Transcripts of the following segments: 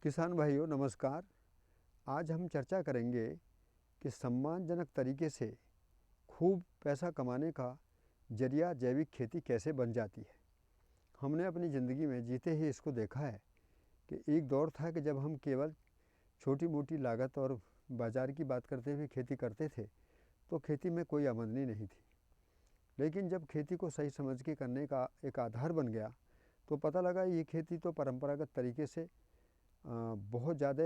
किसान भाइयों नमस्कार। आज हम चर्चा करेंगे कि सम्मानजनक तरीके से खूब पैसा कमाने का जरिया जैविक खेती कैसे बन जाती है। हमने अपनी ज़िंदगी में जीते ही इसको देखा है कि एक दौर था कि जब हम केवल छोटी मोटी लागत और बाज़ार की बात करते हुए खेती करते थे तो खेती में कोई आमदनी नहीं थी। लेकिन जब खेती को सही समझ के करने का एक आधार बन गया तो पता लगा ये खेती तो परंपरागत तरीके से बहुत ज़्यादा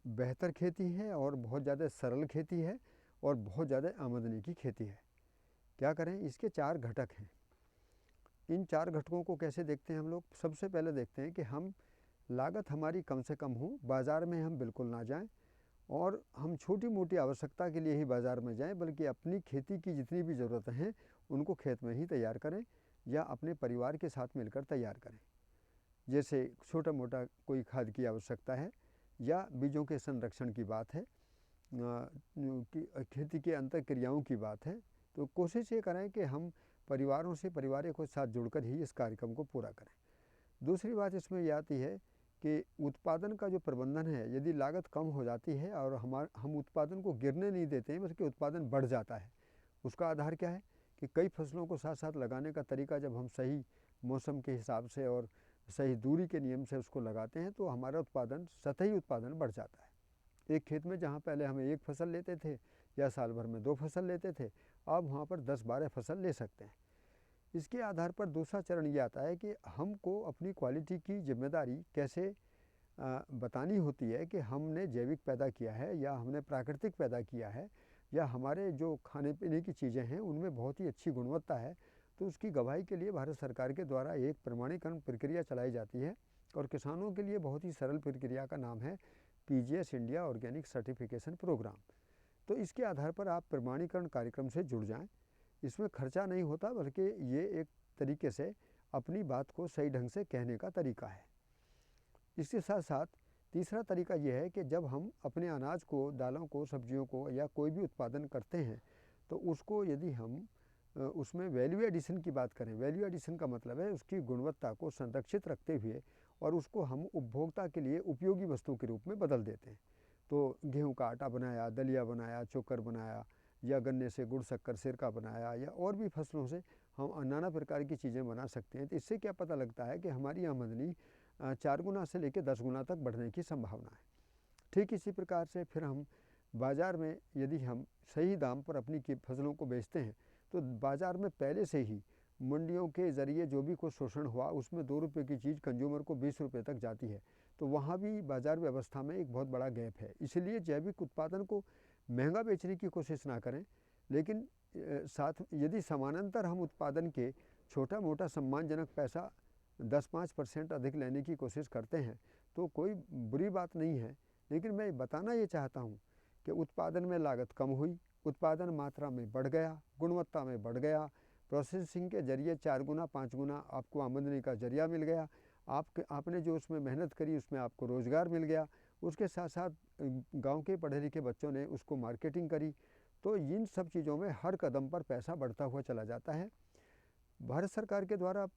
बेहतर खेती है और बहुत ज़्यादा सरल खेती है और बहुत ज़्यादा आमदनी की खेती है। क्या करें, इसके 4 घटक हैं। इन 4 घटकों को कैसे देखते हैं हम लोग? सबसे पहले देखते हैं कि हम लागत हमारी कम से कम हो, बाज़ार में हम बिल्कुल ना जाएं और हम छोटी मोटी आवश्यकता के लिए ही बाज़ार में जाएं, बल्कि अपनी खेती की जितनी भी ज़रूरतें हैं उनको खेत में ही तैयार करें या अपने परिवार के साथ मिलकर तैयार करें। जैसे छोटा मोटा कोई खाद की आवश्यकता है या बीजों के संरक्षण की बात है, खेती के अंतर क्रियाओं की बात है, तो कोशिश ये करें कि हम परिवारों के साथ जुड़कर ही इस कार्यक्रम को पूरा करें। दूसरी बात इसमें ये आती है कि उत्पादन का जो प्रबंधन है, यदि लागत कम हो जाती है और हम उत्पादन को गिरने नहीं देते हैं बल्कि उत्पादन बढ़ जाता है, उसका आधार क्या है कि कई फसलों को साथ साथ लगाने का तरीका जब हम सही मौसम के हिसाब से और सही दूरी के नियम से उसको लगाते हैं तो हमारा उत्पादन, सतही उत्पादन बढ़ जाता है। एक खेत में जहाँ पहले हम एक फसल लेते थे या साल भर में 2 फसल लेते थे, अब वहाँ पर 10-12 फसल ले सकते हैं। इसके आधार पर दूसरा चरण ये आता है कि हमको अपनी क्वालिटी की जिम्मेदारी कैसे बतानी होती है कि हमने जैविक पैदा किया है या हमने प्राकृतिक पैदा किया है या हमारे जो खाने पीने की चीज़ें हैं उनमें बहुत ही अच्छी गुणवत्ता है। तो उसकी गवाही के लिए भारत सरकार के द्वारा एक प्रमाणीकरण प्रक्रिया चलाई जाती है और किसानों के लिए बहुत ही सरल प्रक्रिया का नाम है PGS India organic certification program. तो इसके आधार पर आप प्रमाणीकरण कार्यक्रम से जुड़ जाएं। इसमें खर्चा नहीं होता, बल्कि ये एक तरीके से अपनी बात को सही ढंग से कहने का तरीका है। इसके साथ साथ तीसरा तरीका यह है कि जब हम अपने अनाज को, दालों को, सब्जियों को या कोई भी उत्पादन करते हैं तो उसको यदि हम उसमें वैल्यू एडिशन की बात करें, वैल्यू एडिशन का मतलब है उसकी गुणवत्ता को संरक्षित रखते हुए और उसको हम उपभोक्ता के लिए उपयोगी वस्तु के रूप में बदल देते हैं। तो गेहूं का आटा बनाया, दलिया बनाया, चोकर बनाया या गन्ने से गुड़ शक्कर सिरका बनाया या और भी फसलों से हम नाना प्रकार की चीज़ें बना सकते हैं। तो इससे क्या पता लगता है कि हमारी आमदनी 4 गुना से लेकर 10 गुना तक बढ़ने की संभावना है। ठीक इसी प्रकार से फिर हम बाज़ार में यदि हम सही दाम पर अपनी फसलों को बेचते हैं तो बाज़ार में पहले से ही मंडियों के ज़रिए जो भी कुछ शोषण हुआ उसमें 2 रुपये की चीज़ कंज्यूमर को 20 रुपये तक जाती है। तो वहाँ भी बाज़ार व्यवस्था में एक बहुत बड़ा गैप है। इसलिए जैविक उत्पादन को महंगा बेचने की कोशिश ना करें, लेकिन साथ यदि समानांतर हम उत्पादन के छोटा मोटा सम्मानजनक पैसा 10-5% अधिक लेने की कोशिश करते हैं तो कोई बुरी बात नहीं है। लेकिन मैं बताना ये चाहता हूँ कि उत्पादन में लागत कम हुई, उत्पादन मात्रा में बढ़ गया, गुणवत्ता में बढ़ गया, प्रोसेसिंग के जरिए 4 गुना 5 गुना आपको आमदनी का जरिया मिल गया, आपने जो उसमें मेहनत करी उसमें आपको रोज़गार मिल गया, उसके साथ साथ गांव के पढ़े लिखे बच्चों ने उसको मार्केटिंग करी। तो इन सब चीज़ों में हर कदम पर पैसा बढ़ता हुआ चला जाता है। भारत सरकार के द्वारा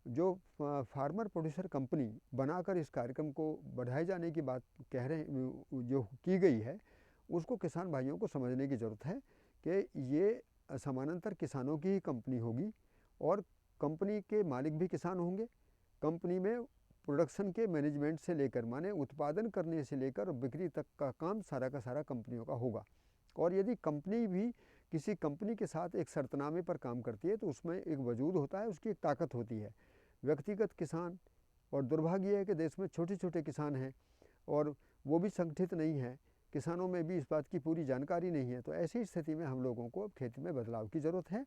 जो फार्मर प्रोड्यूसर कंपनी बनाकर इस कार्यक्रम को बढ़ाए जाने की बात कह रहे हैं, जो की गई है, उसको किसान भाइयों को समझने की ज़रूरत है कि ये समानांतर किसानों की ही कंपनी होगी और कंपनी के मालिक भी किसान होंगे। कंपनी में प्रोडक्शन के मैनेजमेंट से लेकर, माने उत्पादन करने से लेकर बिक्री तक का काम सारा का सारा कंपनियों का होगा। और यदि कंपनी भी किसी कंपनी के साथ एक शर्तनामे पर काम करती है तो उसमें एक वजूद होता है, उसकी एक ताकत होती है। व्यक्तिगत किसान, और दुर्भाग्य है कि देश में छोटे छोटे किसान हैं और वो भी संगठित नहीं है, किसानों में भी इस बात की पूरी जानकारी नहीं है। तो ऐसी स्थिति में हम लोगों को अब खेती में बदलाव की ज़रूरत है।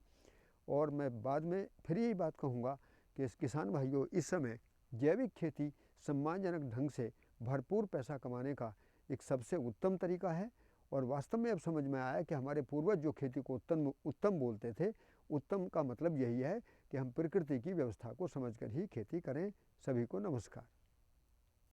और मैं बाद में फिर यही बात कहूँगा कि किसान भाइयों, इस समय जैविक खेती सम्मानजनक ढंग से भरपूर पैसा कमाने का एक सबसे उत्तम तरीका है। और वास्तव में अब समझ में आया कि हमारे पूर्वज जो खेती को उत्तम बोलते थे, उत्तम का मतलब यही है कि हम प्रकृति की व्यवस्था को समझकर ही खेती करें। सभी को नमस्कार।